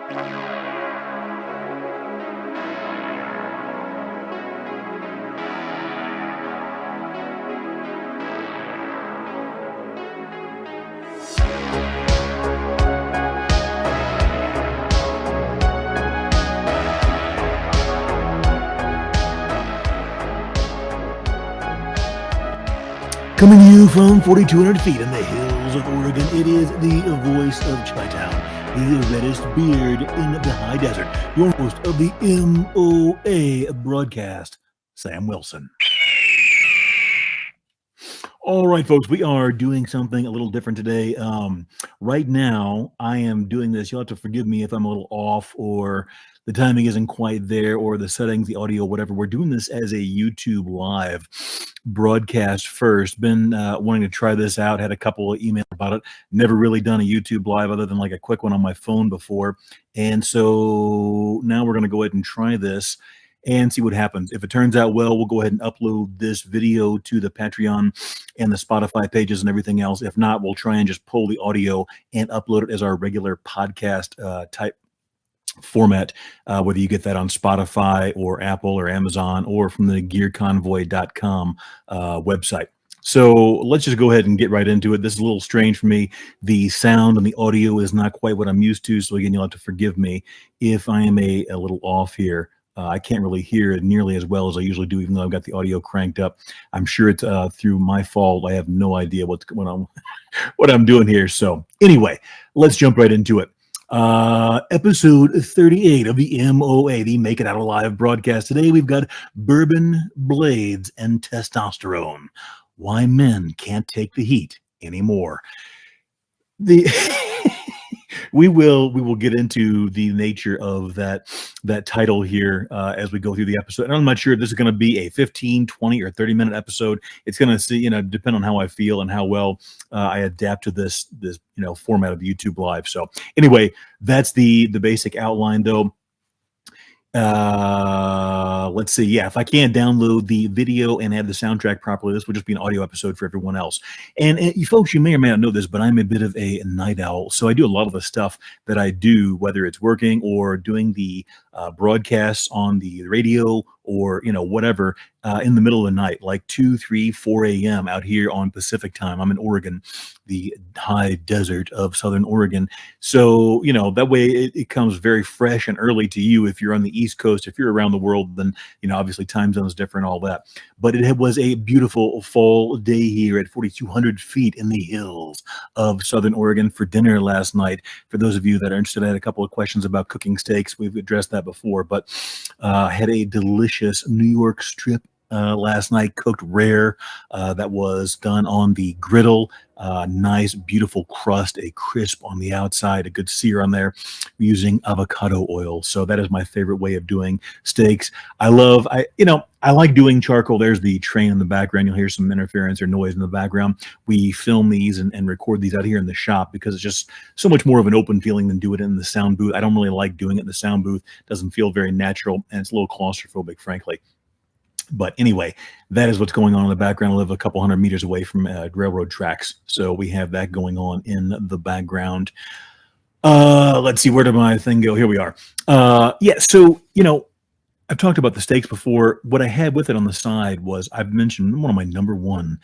Coming to you from 4,200 feet in the hills of Oregon, it is the voice of Chi-Town, the reddest beard in the high desert, your host of the MOA Broadcast, Sam Wilson. All right, folks, we are doing something a little different today. Right now, I am doing this. You'll have to forgive me if I'm a little off or the timing isn't quite there or the settings, the audio, whatever. We're doing this as a YouTube live broadcast first. Been wanting to try this out. Had a couple of emails about it. Never really done a YouTube live other than like a quick one on my phone before. And so now we're going to go ahead and try this and see what happens. If it turns out well, we'll go ahead and upload this video to the Patreon and the Spotify pages and everything else. If not, we'll try and just pull the audio and upload it as our regular podcast type format, whether you get that on Spotify or Apple or Amazon or from the gearconvoy.com website. So let's just go ahead and get right into it. This is a little strange for me. The sound and the audio is not quite what I'm used to. So again, you'll have to forgive me if I am a little off here. I can't really hear it nearly as well as I usually do, even though I've got the audio cranked up. I'm sure it's through my fault. I have no idea what I'm doing here. So anyway, let's jump right into it. Episode 38 of the MOA, the Make It Out Alive broadcast. Today we've got bourbon, blades, and testosterone. Why men can't take the heat anymore. We will get into the nature of that title here as we go through the episode. And I'm not sure if this is going to be a 15, 20, or 30-minute episode. It's going to depend on how I feel and how well I adapt to this format of YouTube Live. So anyway, that's the basic outline, though. Let's see. Yeah, if I can't download the video and add the soundtrack properly, this will just be an audio episode for everyone else. And you folks, you may or may not know this, but I'm a bit of a night owl. So I do a lot of the stuff that I do, whether it's working or doing the broadcasts on the radio or, whatever, in the middle of the night, like 2, 3, 4 a.m. out here on Pacific time. I'm in Oregon, the high desert of Southern Oregon. So, that way it comes very fresh and early to you if you're on the East Coast. If you're around the world, then, obviously time zone is different, all that. But it was a beautiful fall day here at 4,200 feet in the hills of Southern Oregon for dinner last night. For those of you that are interested, I had a couple of questions about cooking steaks. We've addressed that before, but had a delicious New York strip last night, cooked rare, that was done on the griddle. Nice, beautiful crust, a crisp on the outside, a good sear on there, using avocado oil. So that is my favorite way of doing steaks. I like doing charcoal. There's the train in the background. You'll hear some interference or noise in the background. We film these and record these out here in the shop because it's just so much more of an open feeling than do it in the sound booth. I don't really like doing it in the sound booth. It doesn't feel very natural, and it's a little claustrophobic, frankly. But anyway, that is what's going on in the background. I live a couple hundred meters away from railroad tracks. So we have that going on in the background. Let's see, where did my thing go? Here we are. So, I've talked about the steaks before. What I had with it on the side was, I've mentioned one of my number one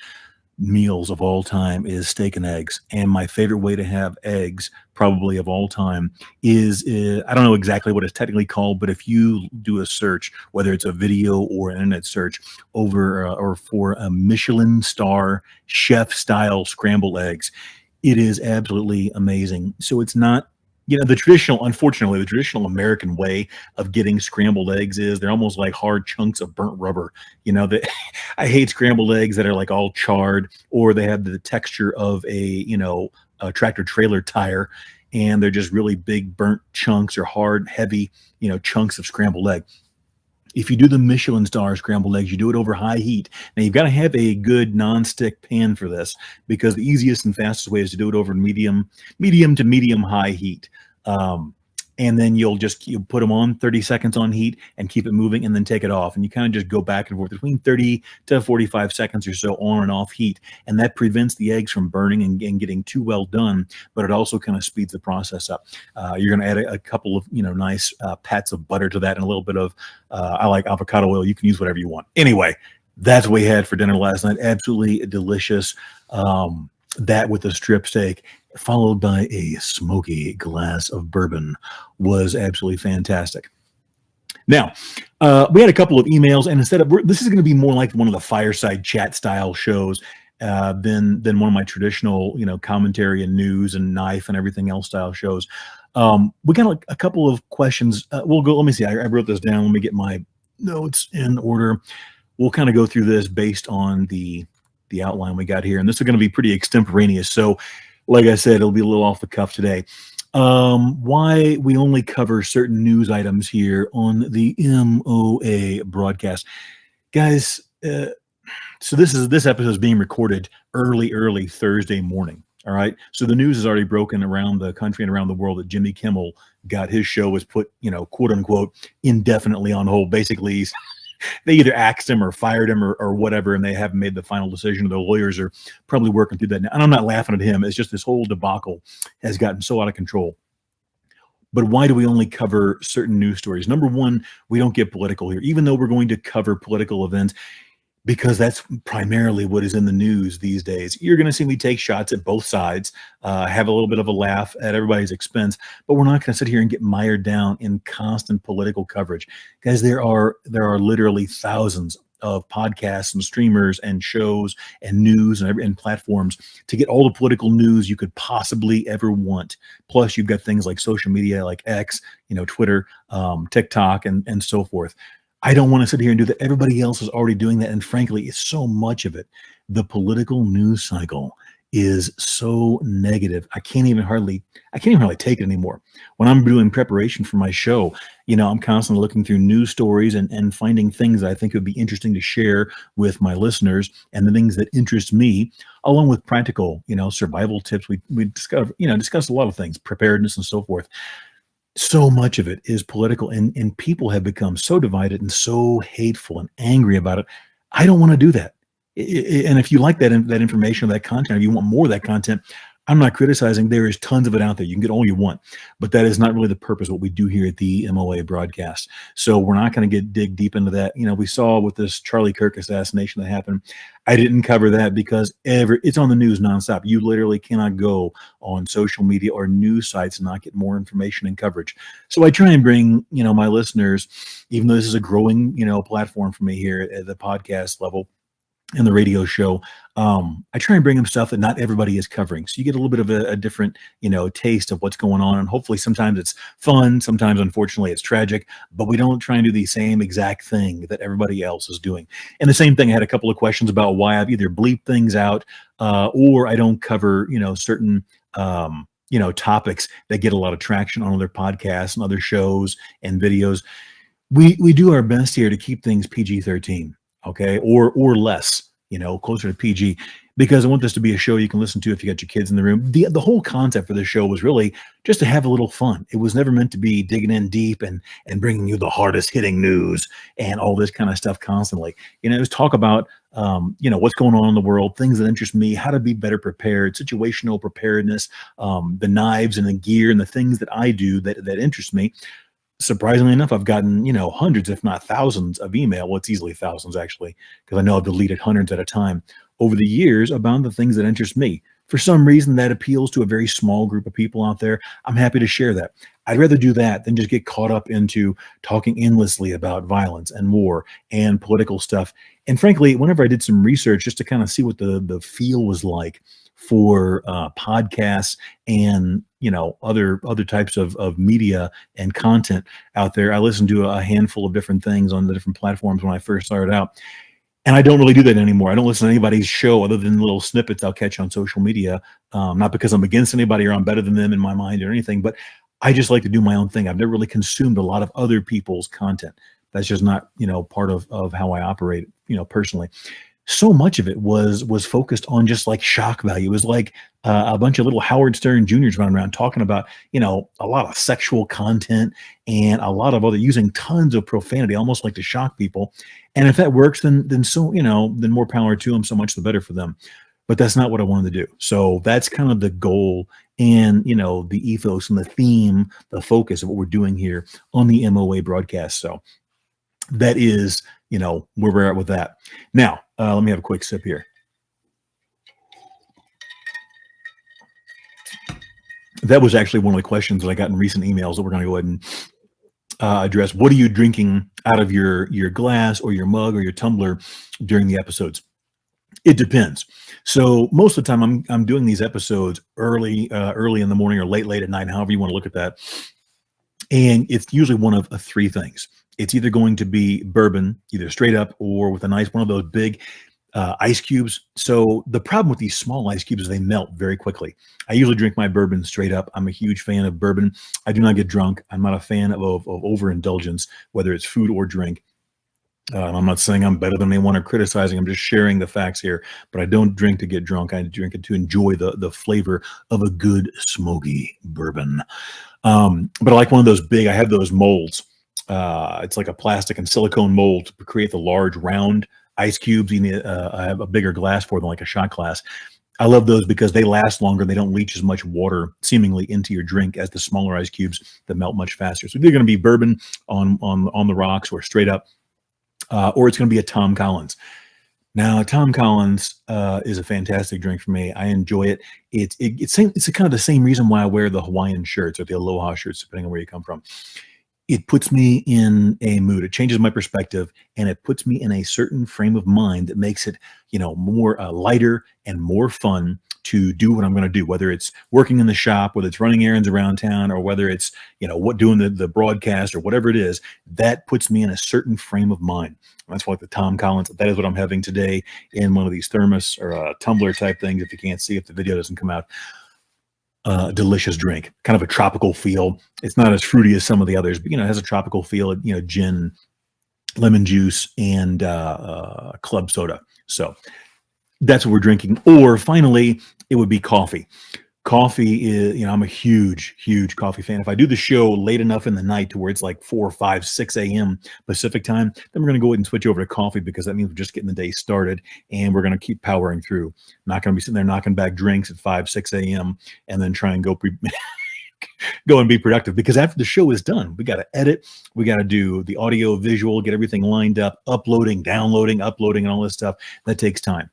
meals of all time is steak and eggs. And my favorite way to have eggs, probably of all time, is I don't know exactly what it's technically called, but if you do a search, whether it's a video or an internet search over or for a Michelin-star chef-style scrambled eggs, it is absolutely amazing. So it's not, unfortunately, the traditional American way of getting scrambled eggs is they're almost like hard chunks of burnt rubber. I hate scrambled eggs that are like all charred, or they have the texture of a tractor trailer tire, and they're just really big burnt chunks or hard, heavy, chunks of scrambled egg. If you do the Michelin-star scrambled eggs, you do it over high heat. Now, you've got to have a good non-stick pan for this, because the easiest and fastest way is to do it over medium to medium high heat. and then you put them on 30 seconds on heat and keep it moving and then take it off. And you kind of just go back and forth between 30 to 45 seconds or so on and off heat. And that prevents the eggs from burning and getting too well done, but it also kind of speeds the process up. You're going to add a couple of, nice pats of butter to that and a little bit of, I like avocado oil. You can use whatever you want. Anyway, that's what we had for dinner last night. Absolutely delicious. That with a strip steak, followed by a smoky glass of bourbon, was absolutely fantastic. Now, we had a couple of emails, and this is going to be more like one of the fireside chat style shows than one of my traditional, commentary and news and knife and everything else style shows. We got a couple of questions. We'll go. Let me see. I wrote this down. Let me get my notes in order. We'll kind of go through this based on the outline we got here, and this is going to be pretty extemporaneous. So, like I said, it'll be a little off the cuff today. Why we only cover certain news items here on the MOA broadcast, guys. So this episode is being recorded early Thursday morning. All right. So the news is already broken around the country and around the world that Jimmy Kimmel got his show was put, quote unquote, indefinitely on hold. Basically, they either axed him or fired him or whatever, and they haven't made the final decision. The lawyers are probably working through that now. And I'm not laughing at him. It's just this whole debacle has gotten so out of control. But why do we only cover certain news stories? Number one, we don't get political here, even though we're going to cover political events, because that's primarily what is in the news these days. You're going to see me take shots at both sides, have a little bit of a laugh at everybody's expense, but we're not going to sit here and get mired down in constant political coverage. Guys, there are literally thousands of podcasts and streamers and shows and news and platforms to get all the political news you could possibly ever want. Plus, you've got things like social media like X, Twitter, TikTok, and so forth. I don't want to sit here and do that. Everybody else is already doing that. And frankly, it's so much of it. The political news cycle is so negative. I can't even hardly take it anymore. When I'm doing preparation for my show, I'm constantly looking through news stories and finding things that I think would be interesting to share with my listeners and the things that interest me, along with practical, survival tips. We discuss a lot of things, preparedness and so forth. So much of it is political, and people have become so divided and so hateful and angry about it. I don't want to do that. And if you like that information, that content, if you want more of that content, I'm not criticizing. There is tons of it out there. You can get all you want, but that is not really the purpose of what we do here at the MOA broadcast. So we're not going to dig deep into that. We saw with this Charlie Kirk assassination that happened. I didn't cover that because it's on the news nonstop. You literally cannot go on social media or news sites and not get more information and coverage. So I try and bring, my listeners, even though this is a growing, platform for me here at the podcast level, in the radio show, I try and bring them stuff that not everybody is covering. So you get a little bit of a different, taste of what's going on. And hopefully sometimes it's fun. Sometimes, unfortunately, it's tragic. But we don't try and do the same exact thing that everybody else is doing. And the same thing, I had a couple of questions about why I've either bleeped things out or I don't cover, certain topics that get a lot of traction on other podcasts and other shows and videos. We do our best here to keep things PG-13. Okay, or less, closer to PG, because I want this to be a show you can listen to if you got your kids in the room. The whole concept for this show was really just to have a little fun. It was never meant to be digging in deep and bringing you the hardest hitting news and all this kind of stuff constantly. It was talk about, what's going on in the world, things that interest me, how to be better prepared, situational preparedness, the knives and the gear and the things that I do that interest me. Surprisingly enough, I've gotten, hundreds, if not thousands of email. Well, it's easily thousands, actually, because I know I've deleted hundreds at a time over the years about the things that interest me. For some reason, that appeals to a very small group of people out there. I'm happy to share that. I'd rather do that than just get caught up into talking endlessly about violence and war and political stuff. And frankly, whenever I did some research just to kind of see what the feel was like for podcasts and other types of media and content out there, I listened to a handful of different things on the different platforms when I first started out. And I don't really do that anymore. I don't listen to anybody's show other than little snippets I'll catch on social media. Not because I'm against anybody or I'm better than them in my mind or anything, but I just like to do my own thing. I've never really consumed a lot of other people's content. That's just not, part of how I operate, personally. so much of it was focused on just like shock value. It was like a bunch of little Howard Stern Juniors running around talking about, a lot of sexual content and a lot of other using tons of profanity, almost like to shock people. And if that works, then more power to them. So much the better for them. But that's not what I wanted to do. So that's kind of the goal and the ethos and the theme, the focus of what we're doing here on the MOA broadcast. So that is, where we're at with that. Now, let me have a quick sip here. That was actually one of the questions that I got in recent emails that we're going to go ahead and address. What are you drinking out of your glass or your mug or your tumbler during the episodes? It depends. So most of the time I'm doing these episodes early in the morning or late at night, however you want to look at that. And it's usually one of three things. It's either going to be bourbon, either straight up or with one of those big ice cubes. So the problem with these small ice cubes is they melt very quickly. I usually drink my bourbon straight up. I'm a huge fan of bourbon. I do not get drunk. I'm not a fan of overindulgence, whether it's food or drink. I'm not saying I'm better than anyone or criticizing. I'm just sharing the facts here. But I don't drink to get drunk. I drink it to enjoy the flavor of a good smoky bourbon. But I like one of those big. I have those molds. It's like a plastic and silicone mold to create the large round ice cubes. You need I have a bigger glass for them, like a shot glass. I love those because they last longer. They don't leach as much water seemingly into your drink as the smaller ice cubes that melt much faster. So they're going to be bourbon on the rocks or straight up, or it's going to be a Tom Collins. Now, Tom Collins is a fantastic drink for me. I enjoy it. It's kind of the same reason why I wear the Hawaiian shirts or the Aloha shirts, depending on where you come from. It puts me in a mood. It changes my perspective, and it puts me in a certain frame of mind that makes it, more lighter and more fun to do what I'm going to do, whether it's working in the shop, whether it's running errands around town, or whether it's, doing the broadcast or whatever it is. That puts me in a certain frame of mind. That's why the Tom Collins, that is what I'm having today in one of these thermos or tumbler type things. If you can't see, if the video doesn't come out. Delicious drink, kind of a tropical feel. It's not as fruity as some of the others, but it has a tropical feel. Gin, lemon juice, and club soda. So that's what we're drinking. Or finally, it would be coffee. Coffee is, I'm a huge coffee fan. If I do the show late enough in the night to where it's like 4, 5, 6 a.m. Pacific time, then we're going to go ahead and switch over to coffee because that means we're just getting the day started and we're going to keep powering through. Not going to be sitting there knocking back drinks at 5, 6 a.m. and then try and go and be productive, because after the show is done, we got to edit, we got to do the audio, visual, get everything lined up, uploading, downloading, and all this stuff. That takes time.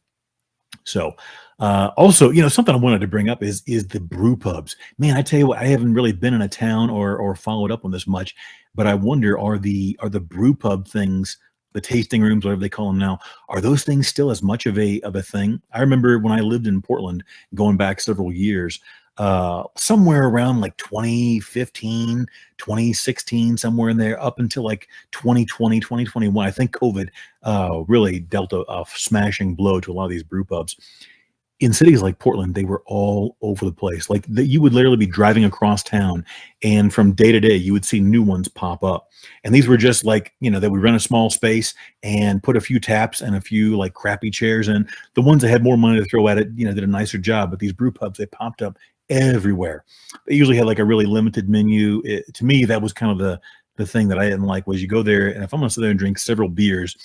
So also, something I wanted to bring up is the brew pubs. Man, I tell you what, I haven't really been in a town or followed up on this much, but I wonder, are the brew pub things, the tasting rooms, whatever they call them now, are those things still as much of a thing? I remember when I lived in Portland, going back several years, somewhere around like 2015, 2016, somewhere in there, up until like 2020, 2021. I think COVID really dealt a smashing blow to a lot of these brew pubs. In cities like Portland, they were all over the place. Like you would literally be driving across town, and from day to day, you would see new ones pop up. And these were just like, they would rent a small space and put a few taps and a few like crappy chairs in. The ones that had more money to throw at it, did a nicer job. But these brew pubs, they popped up everywhere. They usually had like a really limited menu. To me, that was kind of the thing that I didn't like, was you go there, and if I'm going to sit there and drink several beers,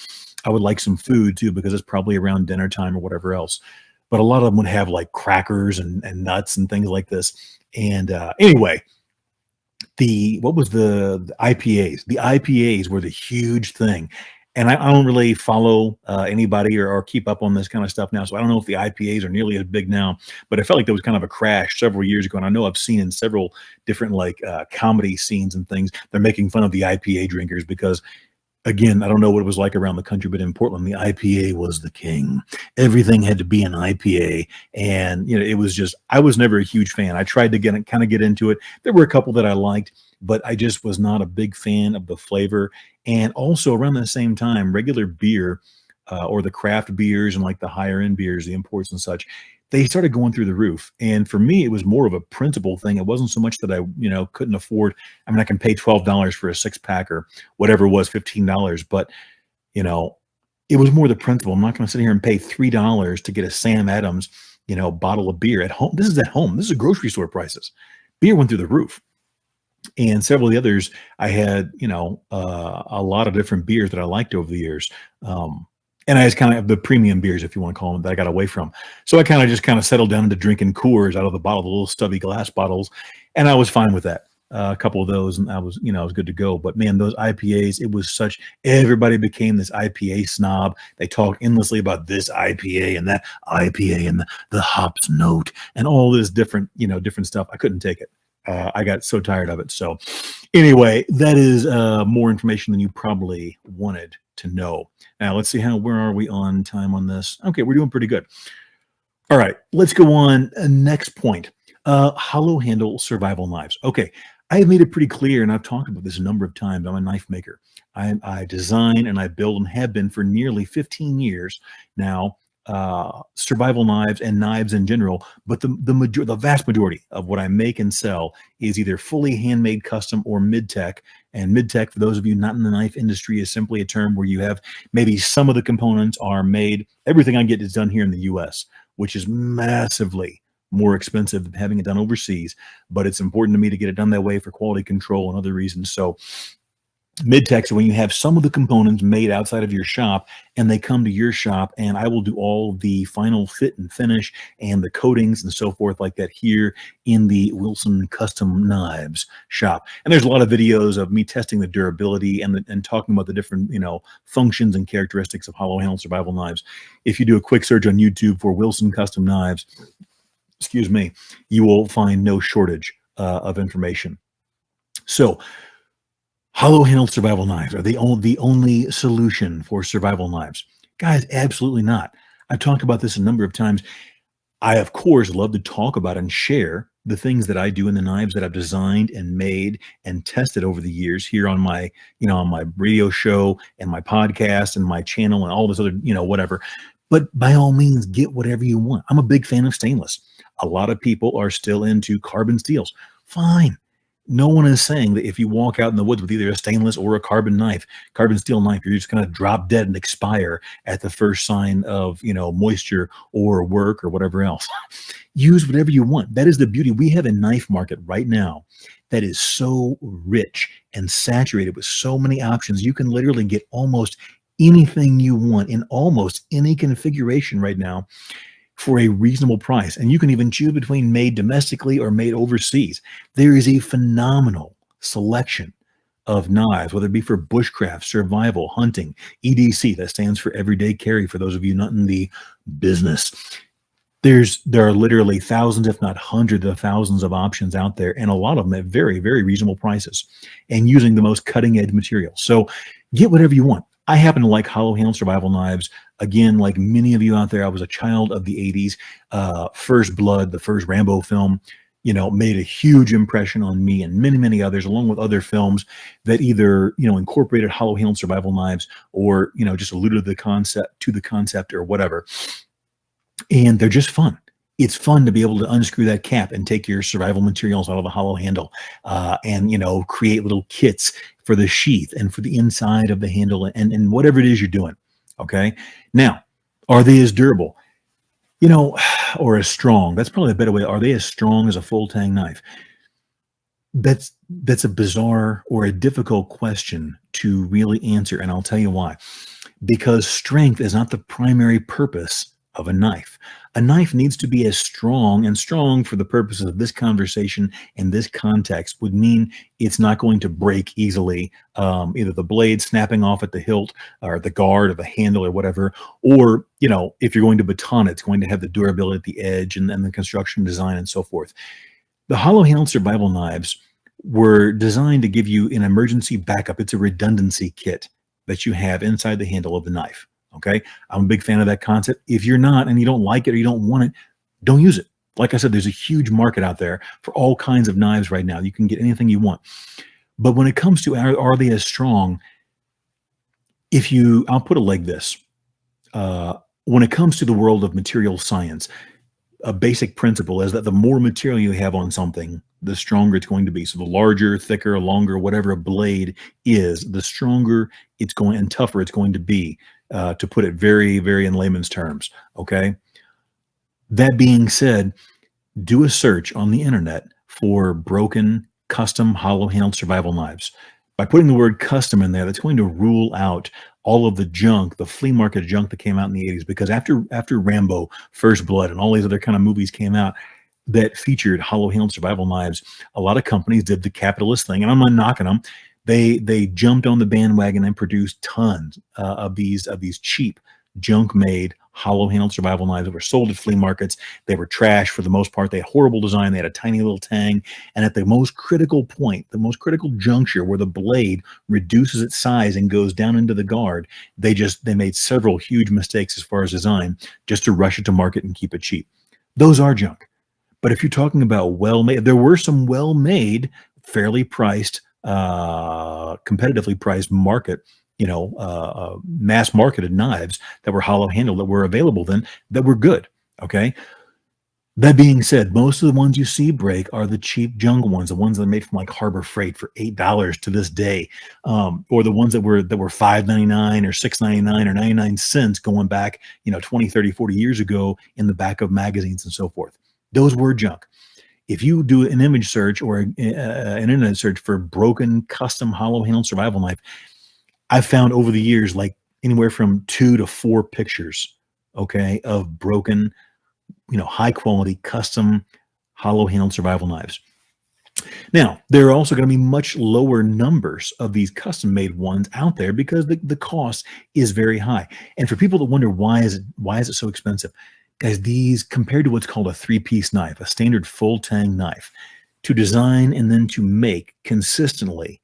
I would like some food too, because it's probably around dinner time or whatever else. But a lot of them would have like crackers and nuts and things like this. And anyway, what was the IPAs? The IPAs were the huge thing. And I don't really follow anybody or keep up on this kind of stuff now. So I don't know if the IPAs are nearly as big now, but I felt like there was kind of a crash several years ago. And I know I've seen in several different like comedy scenes and things, they're making fun of the IPA drinkers because, again, I don't know what it was like around the country, but in Portland, the IPA was the king. Everything had to be an IPA. And, it was just, I was never a huge fan. I tried to get into it. There were a couple that I liked, but I just was not a big fan of the flavor. And also around the same time, regular beer or the craft beers and like the higher end beers, the imports and such, they started going through the roof. And for me, it was more of a principle thing. It wasn't so much that I, couldn't afford. I mean, I can pay $12 for a 6-pack or whatever it was, $15. But, It was more the principle. I'm not going to sit here and pay $3 to get a Sam Adams, bottle of beer at home. This is at home. This is grocery store prices. Beer went through the roof. And several of the others, I had, a lot of different beers that I liked over the years. And I just kind of have the premium beers, if you want to call them, that I got away from. So I kind of settled down into drinking Coors out of the bottle, the little stubby glass bottles, and I was fine with that. A couple of those, and I was good to go. But man, those IPAs, it was everybody became this IPA snob. They talk endlessly about this IPA and that IPA and the hops note and all this different stuff. I couldn't take it. I got so tired of it. So anyway, that is more information than you probably wanted to know. Now let's see where are we on time on this? Okay, we're doing pretty good. All right, let's go on. Next point, hollow handle survival knives. Okay, I have made it pretty clear, and I've talked about this a number of times. I'm a knife maker. I design and I build and have been for nearly 15 years now, survival knives and knives in general. But the vast majority of what I make and sell is either fully handmade, custom, or mid-tech. And mid-tech, for those of you not in the knife industry, is simply a term where you have maybe some of the components are made. Everything I get is done here in the U.S., which is massively more expensive than having it done overseas. But it's important to me to get it done that way for quality control and other reasons. So mid-tech, so when you have some of the components made outside of your shop and they come to your shop, and I will do all the final fit and finish and the coatings and so forth like that here in the Wilson Custom Knives shop. And there's a lot of videos of me testing the durability and talking about the different functions and characteristics of hollow handle survival knives. If you do a quick search on YouTube for Wilson Custom Knives, excuse me, you will find no shortage of information. So hollow handle survival knives are the only solution for survival knives. Guys, absolutely not. I've talked about this a number of times. I, of course, love to talk about and share the things that I do in the knives that I've designed and made and tested over the years here on my, on my radio show and my podcast and my channel and all this other, whatever. But by all means, get whatever you want. I'm a big fan of stainless. A lot of people are still into carbon steels. Fine. No one is saying that if you walk out in the woods with either a stainless or a carbon steel knife, you're just going to drop dead and expire at the first sign of, moisture or work or whatever else. Use whatever you want. That is the beauty. We have a knife market right now that is so rich and saturated with so many options. You can literally get almost anything you want in almost any configuration right now for a reasonable price. And you can even choose between made domestically or made overseas. There is a phenomenal selection of knives, whether it be for bushcraft, survival, hunting, EDC, that stands for everyday carry for those of you not in the business. There are literally thousands, if not hundreds of thousands of options out there, and a lot of them at very, very reasonable prices and using the most cutting edge materials. So get whatever you want. I happen to like hollow handle survival knives. Again, like many of you out there, I was a child of the 80s. First Blood, the first Rambo film, made a huge impression on me and many, many others, along with other films that either, incorporated hollow handle survival knives or, just alluded to the concept or whatever. And they're just fun. It's fun to be able to unscrew that cap and take your survival materials out of the hollow handle and, create little kits for the sheath and for the inside of the handle and whatever it is you're doing. Okay. Now, are they as durable, or as strong? That's probably a better way. Are they as strong as a full tang knife? That's a bizarre or a difficult question to really answer. And I'll tell you why. Because strength is not the primary purpose of a knife. A knife needs to be as strong, and strong for the purposes of this conversation and this context would mean it's not going to break easily, either the blade snapping off at the hilt or the guard or the handle or whatever, or, if you're going to baton, it's going to have the durability at the edge and the construction design and so forth. The hollow handle survival knives were designed to give you an emergency backup. It's a redundancy kit that you have inside the handle of the knife. Okay. I'm a big fan of that concept. If you're not, and you don't like it or you don't want it, don't use it. Like I said, there's a huge market out there for all kinds of knives right now. You can get anything you want. But when it comes to are they as strong? I'll put it like this. When it comes to the world of material science, a basic principle is that the more material you have on something, the stronger it's going to be. So the larger, thicker, longer, whatever a blade is, the stronger it's going and tougher it's going to be. to put it very, very in layman's terms. Okay. That being said, do a search on the internet for broken, custom, hollow-handled survival knives. By putting the word custom in there, that's going to rule out all of the junk, the flea market junk that came out in the 80s. Because after Rambo, First Blood, and all these other kind of movies came out that featured hollow-handled survival knives, a lot of companies did the capitalist thing, and I'm not knocking them. They jumped on the bandwagon and produced tons of these cheap, junk-made, hollow-handled survival knives that were sold at flea markets. They were trash for the most part. They had horrible design. They had a tiny little tang. And at the most critical point, the most critical juncture where the blade reduces its size and goes down into the guard, they made several huge mistakes as far as design just to rush it to market and keep it cheap. Those are junk. But if you're talking about well-made, there were some well-made, fairly priced, competitively priced market, mass marketed knives that were hollow handled that were available then that were good. Okay. That being said, most of the ones you see break are the cheap junk ones, the ones that are made from like Harbor Freight for $8 to this day, or the ones that were $5.99 or $6.99 or 99 cents going back, 20, 30, 40 years ago in the back of magazines and so forth. Those were junk. If you do an image search or an internet search for broken, custom, hollow-handled survival knife, I've found over the years like anywhere from 2 to 4 pictures, okay, of broken, high-quality, custom, hollow-handled survival knives. Now, there are also going to be much lower numbers of these custom-made ones out there because the cost is very high. And for people that wonder why is it so expensive, guys, these, compared to what's called a 3-piece knife, a standard full tang knife, to design and then to make consistently,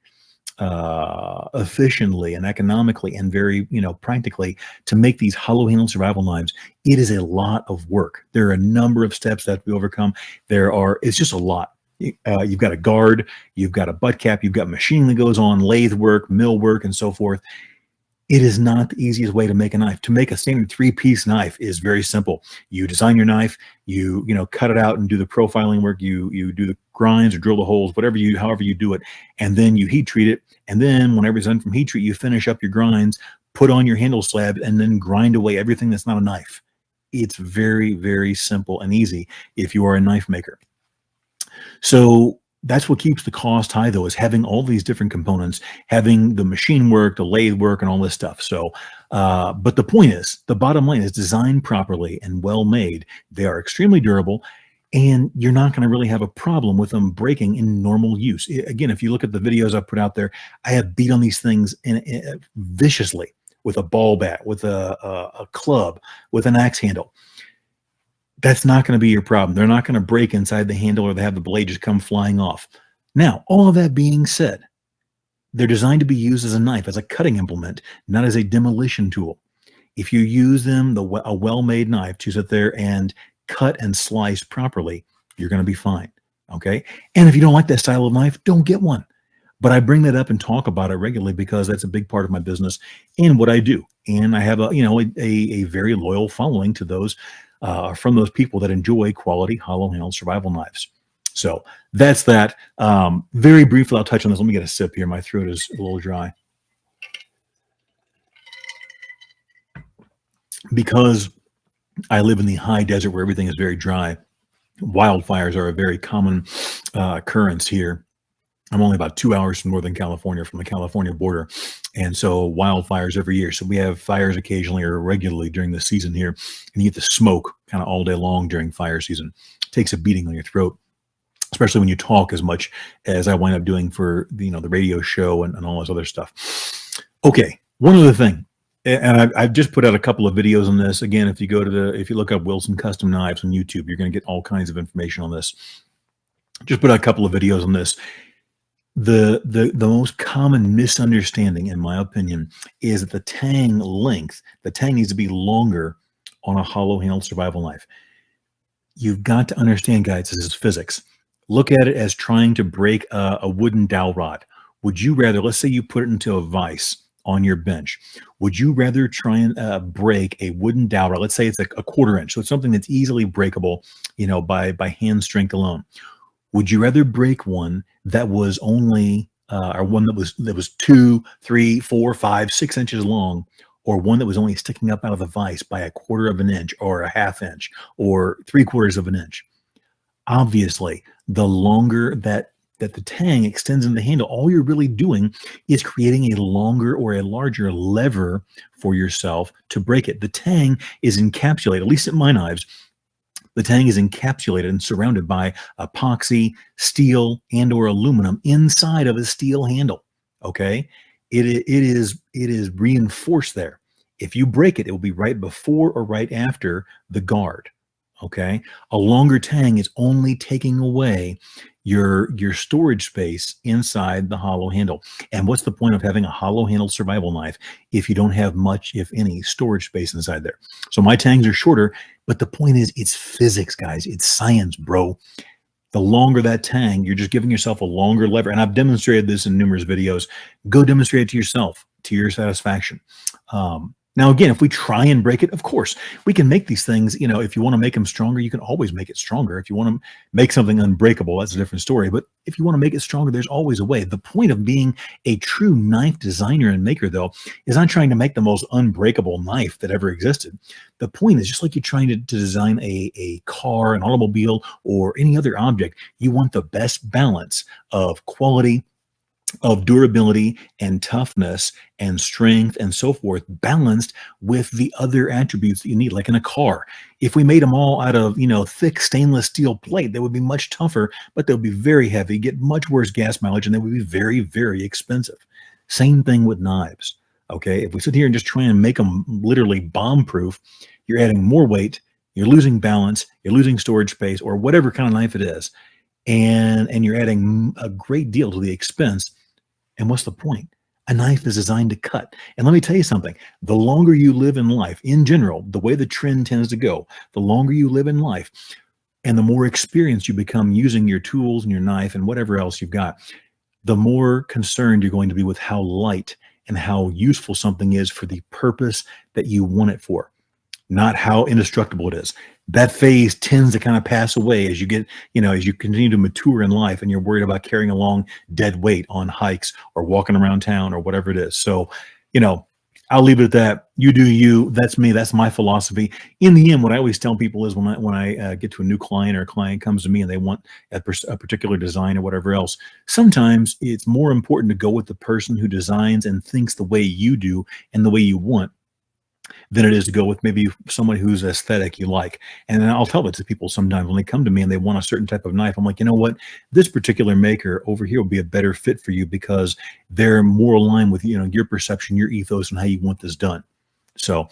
efficiently and economically and very, practically, to make these hollow-handled survival knives, it is a lot of work. There are a number of steps that have to be overcome. It's just a lot. You've got a guard, you've got a butt cap, you've got machining that goes on, lathe work, mill work, and so forth. It is not the easiest way to make a knife. To make a standard 3-piece knife is very simple. You design your knife, you cut it out and do the profiling work, you do the grinds or drill the holes, however you do it, and then you heat treat it. And then whenever it's done from heat treat, you finish up your grinds, put on your handle slab, and then grind away everything that's not a knife. It's very, very simple and easy if you are a knife maker. So that's what keeps the cost high, though, is having all these different components, having the machine work, the lathe work, and all this stuff. So, but the bottom line is designed properly and well made. They are extremely durable, and you're not going to really have a problem with them breaking in normal use. Again, if you look at the videos I put out there, I have beat on these things viciously with a ball bat, with a club, with an axe handle. That's not going to be your problem. They're not going to break inside the handle or they have the blade just come flying off. Now, all of that being said, they're designed to be used as a knife, as a cutting implement, not as a demolition tool. If you use them, a well-made knife, to sit there and cut and slice properly, you're going to be fine. Okay? And if you don't like that style of knife, don't get one. But I bring that up and talk about it regularly because that's a big part of my business and what I do. And I have a very loyal following to those from those people that enjoy quality hollow-handled survival knives. So that's that. Very briefly, I'll touch on this. Let me get a sip here. My throat is a little dry. Because I live in the high desert where everything is very dry, wildfires are a very common occurrence here. I'm only about 2 hours from Northern California, from the California border. And so wildfires every year. So we have fires occasionally or regularly during the season here. And you get the smoke kind of all day long during fire season. It takes a beating on your throat, especially when you talk as much as I wind up doing for the radio show and all this other stuff. Okay, one other thing. And I've just put out a couple of videos on this. Again, if you look up Wilson Custom Knives on YouTube, you're going to get all kinds of information on this. Just put out a couple of videos on this. The most common misunderstanding, in my opinion, is that the tang needs to be longer on a hollow-handled survival knife. You've got to understand, guys, this is physics. Look at it as trying to break a wooden dowel rod. Would you rather, let's say you put it into a vise on your bench, would you rather try and break a wooden dowel rod? Let's say it's a 1/4 inch, so it's something that's easily breakable, by hand strength alone. Would you rather break one that was only, or one that was 2, 3, 4, 5, 6 inches long, or one that was only sticking up out of the vise by 1/4 of an inch or a 1/2 inch or 3/4 of an inch. Obviously, the longer that the tang extends in the handle, all you're really doing is creating a longer or a larger lever for yourself to break it. The tang is encapsulated, at least in my knives, the tang is encapsulated and surrounded by epoxy, steel, and or aluminum inside of a steel handle. Okay, it is reinforced there. If you break it, it will be right before or right after the guard. Okay, a longer tang is only taking away your storage space inside the hollow handle. And what's the point of having a hollow handle survival knife if you don't have much, if any, storage space inside there? So my tangs are shorter, but the point is, it's physics, guys. It's science, bro. The longer that tang, you're just giving yourself a longer lever. And I've demonstrated this in numerous videos. Go demonstrate it to yourself, to your satisfaction. Now, again, if we try and break it, of course, we can make these things, if you want to make them stronger, you can always make it stronger. If you want to make something unbreakable, that's a different story. But if you want to make it stronger, there's always a way. The point of being a true knife designer and maker, though, is not trying to make the most unbreakable knife that ever existed. The point is, just like you're trying to design a car, an automobile, or any other object, you want the best balance of quality, of durability and toughness and strength and so forth, balanced with the other attributes that you need, like in a car. If we made them all out of, thick stainless steel plate, they would be much tougher, but they would be very heavy, get much worse gas mileage, and they would be very, very expensive. Same thing with knives. Okay. If we sit here and just try and make them literally bomb proof, you're adding more weight, you're losing balance, you're losing storage space, or whatever kind of knife it is. And you're adding a great deal to the expense. And what's the point? A knife is designed to cut. And let me tell you something. The longer you live in life, in general, the way the trend tends to go, the longer you live in life and the more experienced you become using your tools and your knife and whatever else you've got, the more concerned you're going to be with how light and how useful something is for the purpose that you want it for, not how indestructible it is. That phase tends to kind of pass away as you get, as you continue to mature in life and you're worried about carrying along dead weight on hikes or walking around town or whatever it is. So, I'll leave it at that. You do you. That's me. That's my philosophy. In the end, what I always tell people is when I get to a new client or a client comes to me and they want a particular design or whatever else, sometimes it's more important to go with the person who designs and thinks the way you do and the way you want, than it is to go with maybe someone whose aesthetic you like. And I'll tell it to people sometimes when they come to me and they want a certain type of knife. I'm like, you know what? This particular maker over here will be a better fit for you because they're more aligned with, your perception, your ethos, and how you want this done. So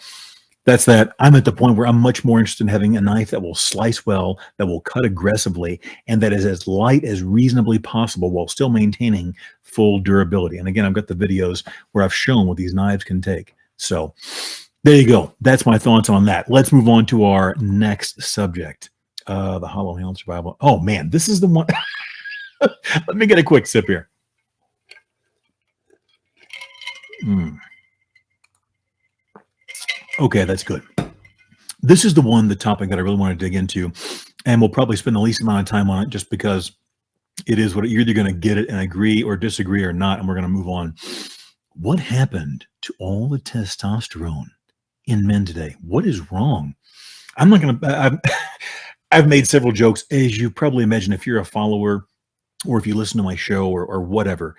that's that. I'm at the point where I'm much more interested in having a knife that will slice well, that will cut aggressively, and that is as light as reasonably possible while still maintaining full durability. And again, I've got the videos where I've shown what these knives can take. So there you go. That's my thoughts on that. Let's move on to our next subject, the hollow handle survival. Oh, man, this is the one. Let me get a quick sip here. Okay, that's good. This is the topic that I really want to dig into, and we'll probably spend the least amount of time on it just because it is what you're either going to get it and agree or disagree or not, and we're going to move on. What happened to all the testosterone in men today? What is wrong? I'm not going to, I've made several jokes, as you probably imagine, if you're a follower or if you listen to my show or whatever.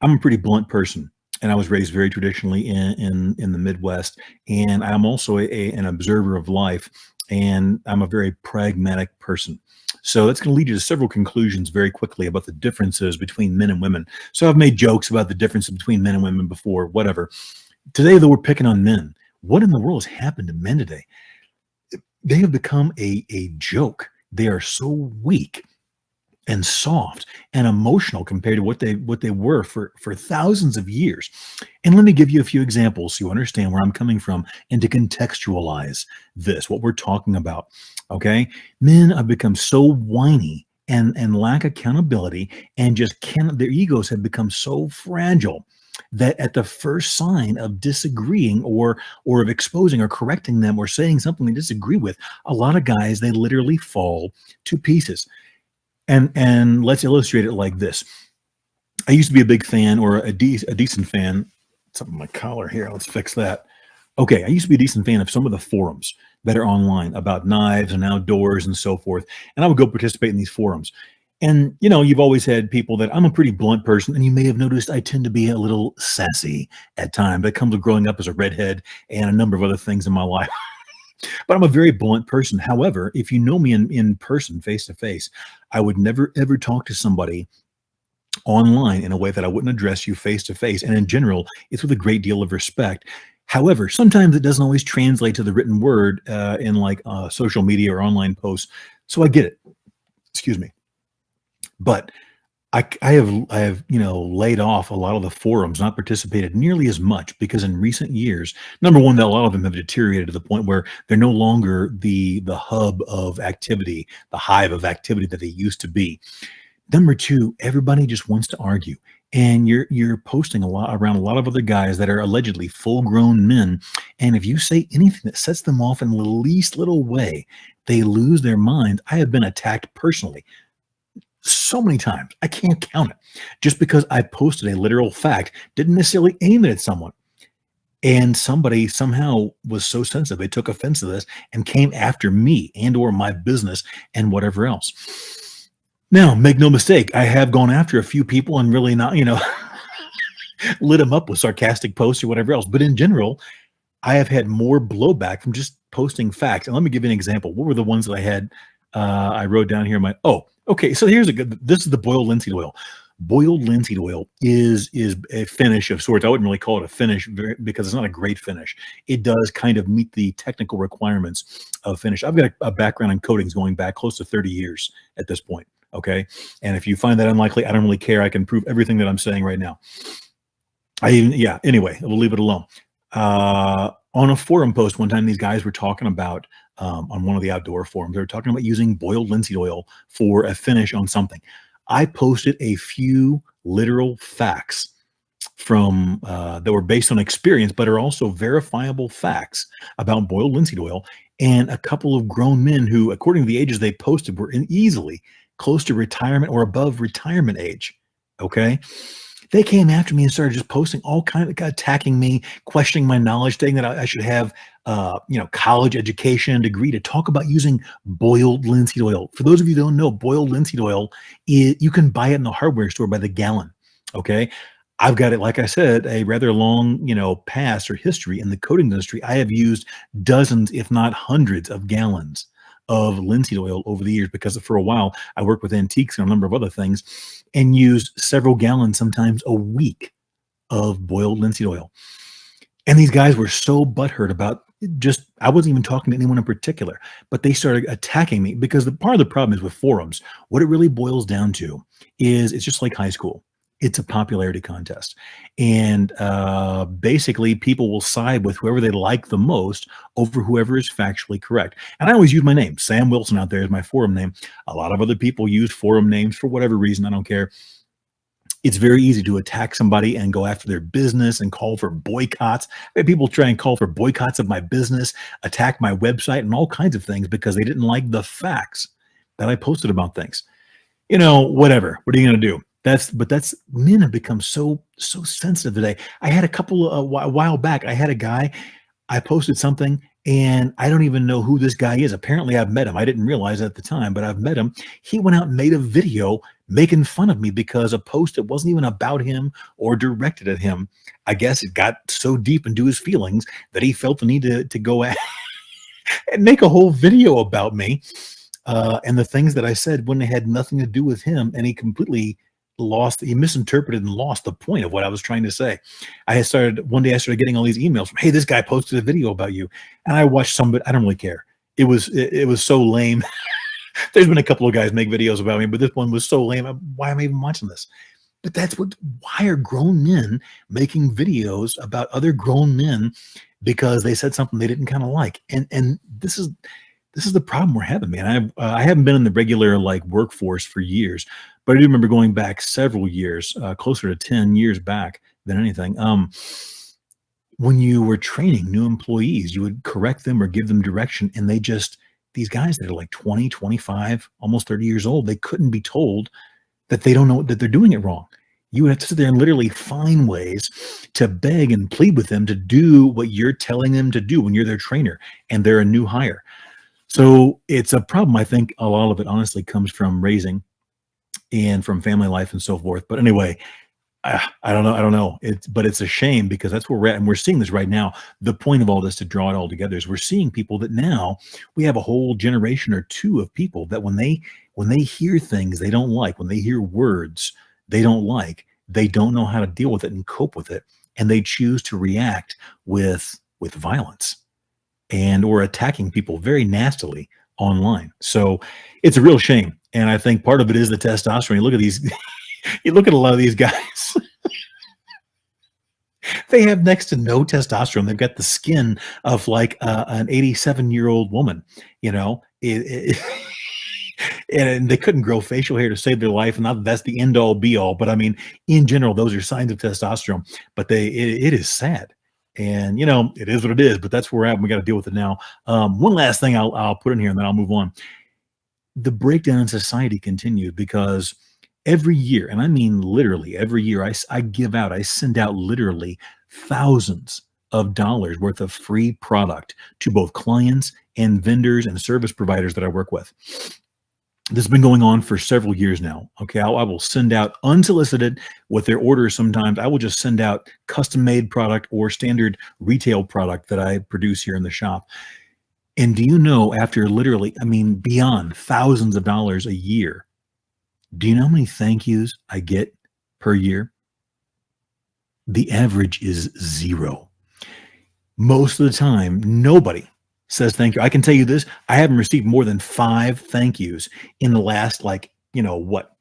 I'm a pretty blunt person, and I was raised very traditionally in the Midwest. And I'm also an observer of life, and I'm a very pragmatic person. So that's going to lead you to several conclusions very quickly about the differences between men and women. So I've made jokes about the differences between men and women before, whatever. Today, though, we're picking on men. What in the world has happened to men today? They have become a joke. They are so weak and soft and emotional compared to what they were for thousands of years. And let me give you a few examples so you understand where I'm coming from and to contextualize this, what we're talking about. Okay? Men have become so whiny and lack accountability and just cannot, their egos have become so fragile that at the first sign of disagreeing or of exposing or correcting them or saying something they disagree with, a lot of guys, they literally fall to pieces. And let's illustrate it like this. I used to be a big fan or a decent fan. Something in my collar here. Let's fix that. Okay, I used to be a decent fan of some of the forums that are online about knives and outdoors and so forth, and I would go participate in these forums. And you've always had people that I'm a pretty blunt person, and you may have noticed I tend to be a little sassy at times. That comes with growing up as a redhead and a number of other things in my life. But I'm a very blunt person. However, if you know me in person, face to face, I would never ever talk to somebody online in a way that I wouldn't address you face to face. And in general, it's with a great deal of respect. However, sometimes it doesn't always translate to the written word in like social media or online posts. So I get it. Excuse me. But I have laid off a lot of the forums, not participated nearly as much because in recent years, number one, that a lot of them have deteriorated to the point where they're no longer the hub of activity, the hive of activity that they used to be. Number two, everybody just wants to argue. And you're posting a lot around a lot of other guys that are allegedly full-grown men. And if you say anything that sets them off in the least little way, they lose their mind. I have been attacked personally so many times. I can't count it. Just because I posted a literal fact, didn't necessarily aim it at someone. And somebody somehow was so sensitive, they took offense to this and came after me and or my business and whatever else. Now, make no mistake, I have gone after a few people and really not, lit them up with sarcastic posts or whatever else. But in general, I have had more blowback from just posting facts. And let me give you an example. What were the ones that I had? I wrote down here okay. So here's this is the boiled linseed oil. Boiled linseed oil is a finish of sorts. I wouldn't really call it a finish because it's not a great finish. It does kind of meet the technical requirements of finish. I've got a background in coatings going back close to 30 years at this point. Okay. And if you find that unlikely, I don't really care. I can prove everything that I'm saying right now. Anyway, we'll leave it alone. On a forum post one time, these guys were talking about, on one of the outdoor forums, they were talking about using boiled linseed oil for a finish on something. I posted a few literal facts from that were based on experience, but are also verifiable facts about boiled linseed oil. And a couple of grown men who, according to the ages they posted, were easily close to retirement or above retirement age. Okay. They came after me and started just posting all kind of attacking me, questioning my knowledge, saying that I should have, college education and degree to talk about using boiled linseed oil. For those of you who don't know, boiled linseed oil, you can buy it in the hardware store by the gallon. Okay. I've got it, like I said, a rather long, past or history in the coating industry. I have used dozens, if not hundreds of gallons of linseed oil over the years because for a while I worked with antiques and a number of other things and used several gallons, sometimes a week, of boiled linseed oil. And these guys were so butthurt about I wasn't even talking to anyone in particular, but they started attacking me because part of the problem is with forums, what it really boils down to is it's just like high school. It's a popularity contest. And basically, people will side with whoever they like the most over whoever is factually correct. And I always use my name. Sam Wilson out there is my forum name. A lot of other people use forum names for whatever reason. I don't care. It's very easy to attack somebody and go after their business and call for boycotts. I had people try and call for boycotts of my business, attack my website and all kinds of things because they didn't like the facts that I posted about things. Whatever. What are you going to do? Men have become so sensitive today. I had a while back, I had a guy, I posted something and I don't even know who this guy is. Apparently I've met him. I didn't realize at the time, but I've met him. He went out and made a video making fun of me because a post that wasn't even about him or directed at him. I guess it got so deep into his feelings that he felt the need to go and make a whole video about me. And the things that I said when they had nothing to do with him, and he misinterpreted and lost the point of what I was trying to say. One day I started getting all these emails from, hey, this guy posted a video about you. And I watched somebody, I don't really care. It was so lame. There's been a couple of guys make videos about me, but this one was so lame. Why am I even watching this? But why are grown men making videos about other grown men because they said something they didn't kind of like? And this is the problem we're having, man. I haven't been in the regular workforce for years, but I do remember going back several years, closer to 10 years back than anything. When you were training new employees, you would correct them or give them direction, and these guys that are like 20, 25, almost 30 years old, they couldn't be told that they don't know that they're doing it wrong. You would have to sit there and literally find ways to beg and plead with them to do what you're telling them to do when you're their trainer and they're a new hire. So it's a problem. I think a lot of it honestly comes from raising and from family life and so forth. But anyway, I don't know. I don't know. But it's a shame because that's where we're at, and we're seeing this right now. The point of all this, to draw it all together, is we're seeing people that now we have a whole generation or two of people that when they hear things they don't like, when they hear words they don't like, they don't know how to deal with it and cope with it, and they choose to react with violence and or attacking people very nastily online. So it's a real shame, and I think part of it is the testosterone. You look at these. You look at a lot of these guys, they have next to no testosterone. They've got the skin of like an 87-year-old woman, you know, and they couldn't grow facial hair to save their life. And not that that's the end all be all, but I mean, in general, those are signs of testosterone, but it is sad. And, you know, it is what it is, but that's where we're at. And we got to deal with it now. One last thing I'll put in here and then I'll move on. The breakdown in society continued because every year, and I mean literally every year, I send out literally thousands of dollars worth of free product to both clients and vendors and service providers that I work with. This has been going on for several years now. Okay, I will send out unsolicited with their orders. Sometimes I will just send out custom made product or standard retail product that I produce here in the shop. And do you know, after literally, I mean, beyond thousands of dollars a year, do you know how many thank yous I get per year? The average is 0. Most of the time, nobody says thank you. I can tell you this, I haven't received more than 5 thank yous in the last, like, you know, what,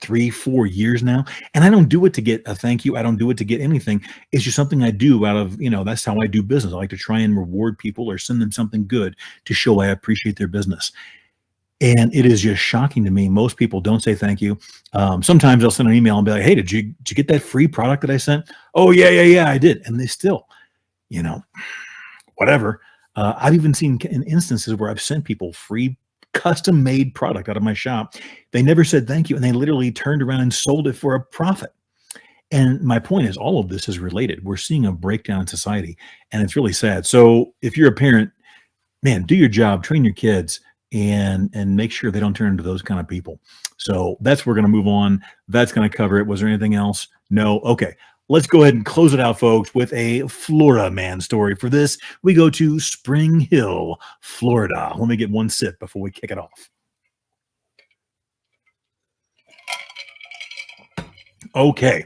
3-4 years now. And I don't do it to get a thank you. I don't do it to get anything. It's just something I do out of, you know, that's how I do business. I like to try and reward people or send them something good to show I appreciate their business. And it is just shocking to me. Most people don't say thank you. Sometimes they'll send an email and be like, hey, did you get that free product that I sent? Oh, yeah, I did. And they still, you know, whatever. I've even seen in instances where I've sent people free custom made product out of my shop. They never said thank you. And they literally turned around and sold it for a profit. And my point is, all of this is related. We're seeing a breakdown in society, and it's really sad. So if you're a parent, man, do your job, train your kids, and make sure they don't turn into those kind of people. So that's where we're going to move on. That's going to cover it. Was there anything else? No. Okay. Let's go ahead and close it out, folks, with a Florida man story. For this, we go to Spring Hill, Florida. Let me get one sip before we kick it off. Okay.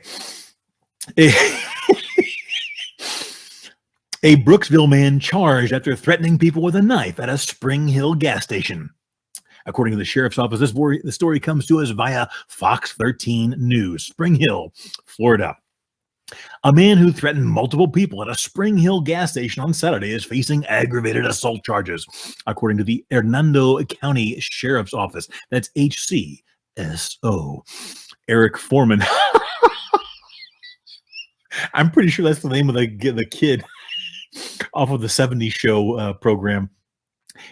A Brooksville man charged after threatening people with a knife at a Spring Hill gas station. According to the sheriff's office, the story comes to us via Fox 13 News. Spring Hill, Florida. A man who threatened multiple people at a Spring Hill gas station on Saturday is facing aggravated assault charges, according to the Hernando County Sheriff's Office. That's HCSO. Eric Foreman. I'm pretty sure that's the name of the kid off of the 70s show program.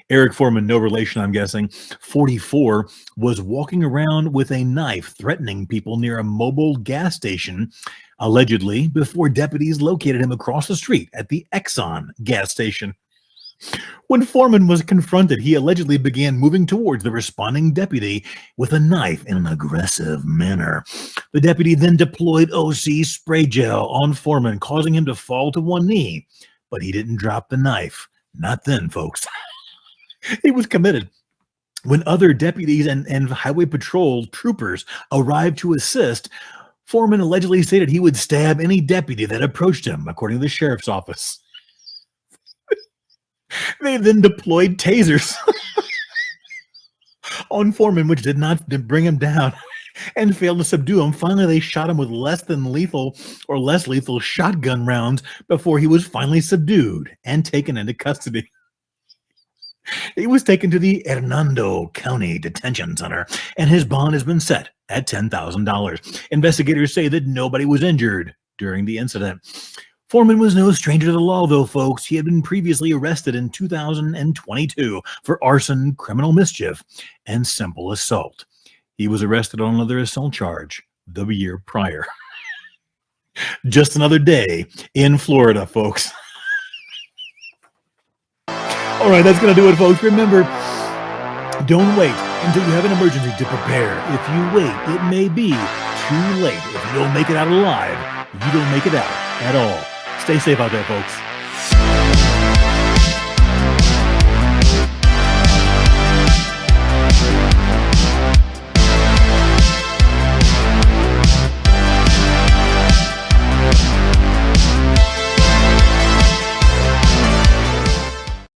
Eric Foreman, no relation, I'm guessing, 44, was walking around with a knife threatening people near a mobile gas station, allegedly, before deputies located him across the street at the Exxon gas station. When Foreman was confronted, he allegedly began moving towards the responding deputy with a knife in an aggressive manner. The deputy then deployed OC spray gel on Foreman, causing him to fall to one knee. But he didn't drop the knife. Not then, folks. He was committed. When other deputies and highway patrol troopers arrived to assist, Foreman allegedly stated he would stab any deputy that approached him, according to the sheriff's office. They then deployed tasers on Foreman, which did not bring him down and failed to subdue him. Finally, they shot him with less lethal shotgun rounds before he was finally subdued and taken into custody. He was taken to the Hernando County Detention Center, and his bond has been set at $10,000. Investigators say that nobody was injured during the incident. Foreman was no stranger to the law, though, folks. He had been previously arrested in 2022 for arson, criminal mischief, and simple assault. He was arrested on another assault charge the year prior. Just another day in Florida, folks. All right, that's going to do it, folks. Remember, don't wait until you have an emergency to prepare. If you wait, it may be too late. If you don't make it out alive, you don't make it out at all. Stay safe out there, folks.